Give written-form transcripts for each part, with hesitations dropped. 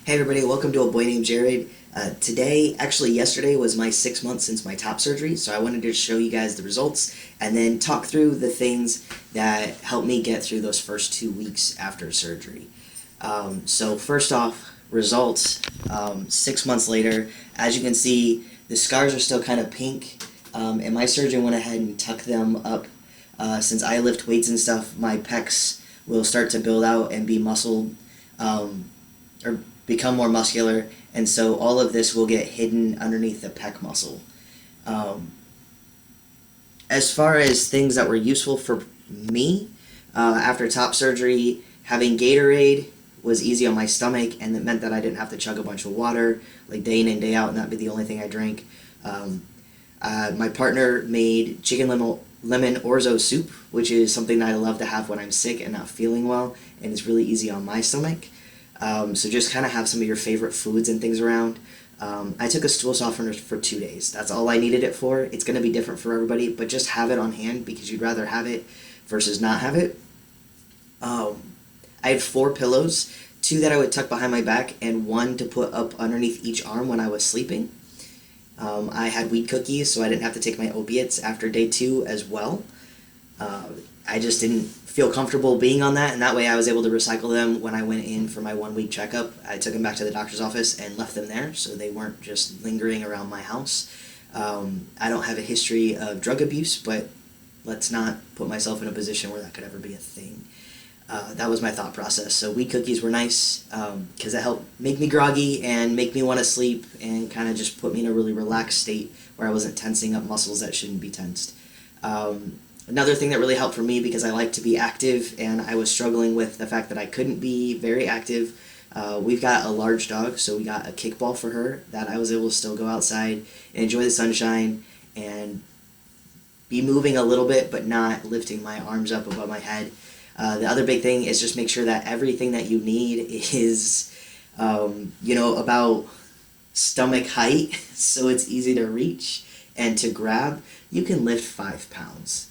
Hey everybody, welcome to A Boy Named Jared. Yesterday was my 6 months since my top surgery, so I wanted to show you guys the results and then talk through the things that helped me get through those first 2 weeks after surgery. So first off, results. 6 months later, as you can see, the scars are still kind of pink, and my surgeon went ahead and tucked them up. Since I lift weights and stuff, my pecs will start to build out and be muscled. Or become more muscular, and so all of this will get hidden underneath the pec muscle. Um, as far as things that were useful for me, after top surgery, having Gatorade was easy on my stomach, and it meant that I didn't have to chug a bunch of water, like day in and day out, and that'd be the only thing I drank. Um, my partner made lemon orzo soup, which is something that I love to have when I'm sick and not feeling well, and it's really easy on my stomach. So just kind of have some of your favorite foods and things around. I took a stool softener for 2 days. That's all I needed it for. It's going to be different for everybody, but just have it on hand because you'd rather have it versus not have it. I had 4 pillows, two that I would tuck behind my back and one to put up underneath each arm when I was sleeping. I had wheat cookies, so I didn't have to take my opiates after day 2 as well. Uh, I just didn't feel comfortable being on that, and that way I was able to recycle them when I went in for my 1 week checkup. I took them back to the doctor's office and left them there so they weren't just lingering around my house. I don't have a history of drug abuse, but let's not put myself in a position where that could ever be a thing. That was my thought process. So wheat cookies were nice because it helped make me groggy and make me want to sleep and kind of just put me in a really relaxed state where I wasn't tensing up muscles that shouldn't be tensed. Another thing that really helped for me because I like to be active and I was struggling with the fact that I couldn't be very active. We've got a large dog, so we got a kickball for her that I was able to still go outside and enjoy the sunshine and be moving a little bit but not lifting my arms up above my head. The other big thing is just make sure that everything that you need is, about stomach height so it's easy to reach and to grab. You can lift 5 pounds.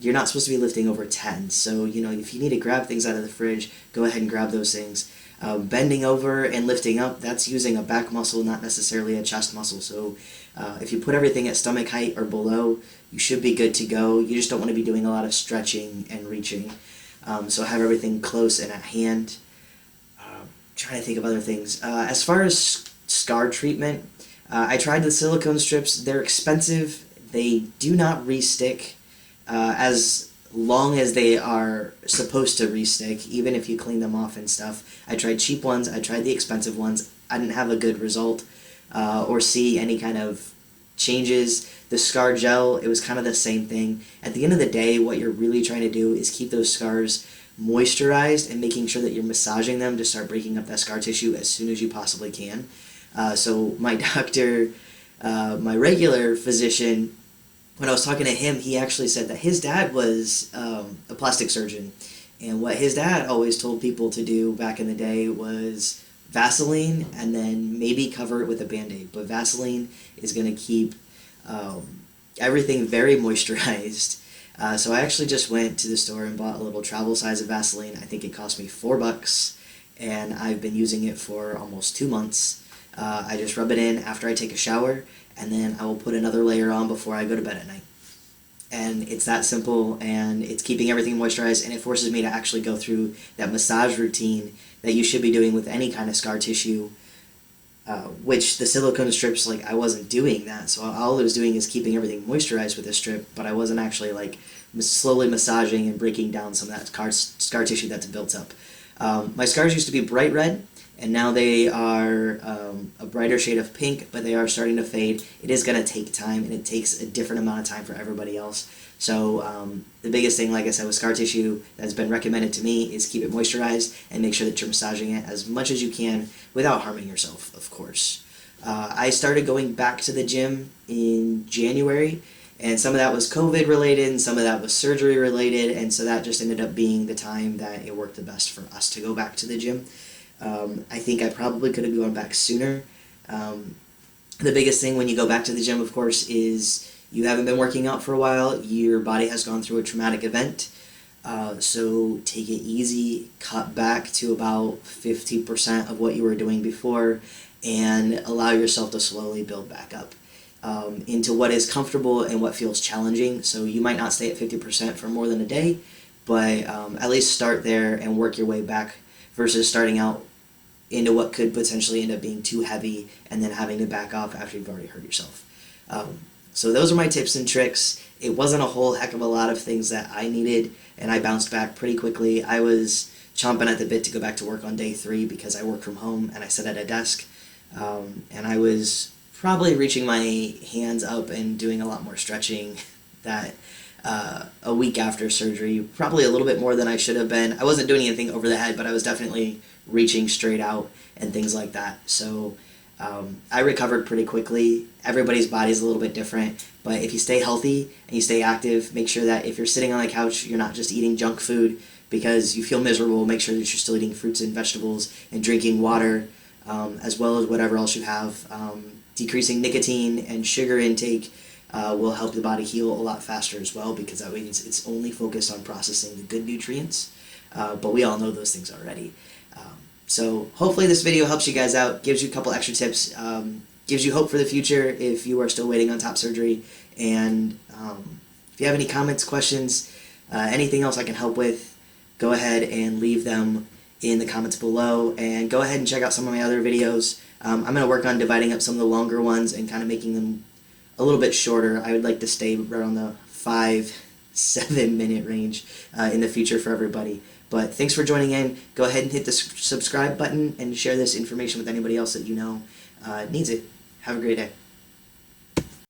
You're not supposed to be lifting over 10. So, if you need to grab things out of the fridge, go ahead and grab those things. Bending over and lifting up, that's using a back muscle, not necessarily a chest muscle. So if you put everything at stomach height or below, you should be good to go. You just don't want to be doing a lot of stretching and reaching. So have everything close and at hand. Trying to think of other things. As far as scar treatment, I tried the silicone strips. They're expensive. They do not re-stick as long as they are supposed to re-stick, even if you clean them off and stuff. I tried cheap ones. I tried the expensive ones. I didn't have a good result or see any kind of changes. The scar gel, it was kind of the same thing. At the end of the day, what you're really trying to do is keep those scars moisturized and making sure that you're massaging them to start breaking up that scar tissue as soon as you possibly can. So my doctor, my regular physician, when I was talking to him, he actually said that his dad was a plastic surgeon. And what his dad always told people to do back in the day was Vaseline and then maybe cover it with a Band-Aid. But Vaseline is going to keep everything very moisturized. So I actually just went to the store and bought a little travel size of Vaseline. I think it cost me $4, and I've been using it for almost 2 months. I just rub it in after I take a shower, and then I will put another layer on before I go to bed at night. And it's that simple, and it's keeping everything moisturized, and it forces me to actually go through that massage routine that you should be doing with any kind of scar tissue, which the silicone strips, I wasn't doing that. So all I was doing is keeping everything moisturized with a strip, but I wasn't actually, slowly massaging and breaking down some of that scar tissue that's built up. My scars used to be bright red, and now they are a brighter shade of pink, but they are starting to fade. It is going to take time, and it takes a different amount of time for everybody else. So the biggest thing, like I said, with scar tissue that's been recommended to me is keep it moisturized and make sure that you're massaging it as much as you can without harming yourself, of course. I started going back to the gym in January, and some of that was COVID related and some of that was surgery related, and so that just ended up being the time that it worked the best for us to go back to the gym. I think I probably could have gone back sooner. The biggest thing when you go back to the gym, of course, is you haven't been working out for a while, your body has gone through a traumatic event. So take it easy, cut back to about 50% of what you were doing before, and allow yourself to slowly build back up into what is comfortable and what feels challenging. So you might not stay at 50% for more than a day, but at least start there and work your way back versus starting out into what could potentially end up being too heavy and then having to back off after you've already hurt yourself. So those are my tips and tricks. It wasn't a whole heck of a lot of things that I needed, and I bounced back pretty quickly. I was chomping at the bit to go back to work on day 3 because I work from home and I sit at a desk. And I was probably reaching my hands up and doing a lot more stretching that a week after surgery, probably a little bit more than I should have been. I wasn't doing anything over the head, but I was definitely reaching straight out and things like that. So I recovered pretty quickly. Everybody's body is a little bit different, but if you stay healthy and you stay active, make sure that if you're sitting on the couch, you're not just eating junk food because you feel miserable. Make sure that you're still eating fruits and vegetables and drinking water, as well as whatever else you have. Decreasing nicotine and sugar intake will help the body heal a lot faster as well, because that way it's only focused on processing the good nutrients, but we all know those things already. So hopefully this video helps you guys out, gives you a couple extra tips, gives you hope for the future if you are still waiting on top surgery. And if you have any comments, questions, anything else I can help with, go ahead and leave them in the comments below, and go ahead and check out some of my other videos. I'm going to work on dividing up some of the longer ones and kind of making them a little bit shorter. I would like to stay around the 5-7 minute range in the future for everybody. But thanks for joining in. Go ahead and hit the subscribe button and share this information with anybody else that you know needs it. Have a great day.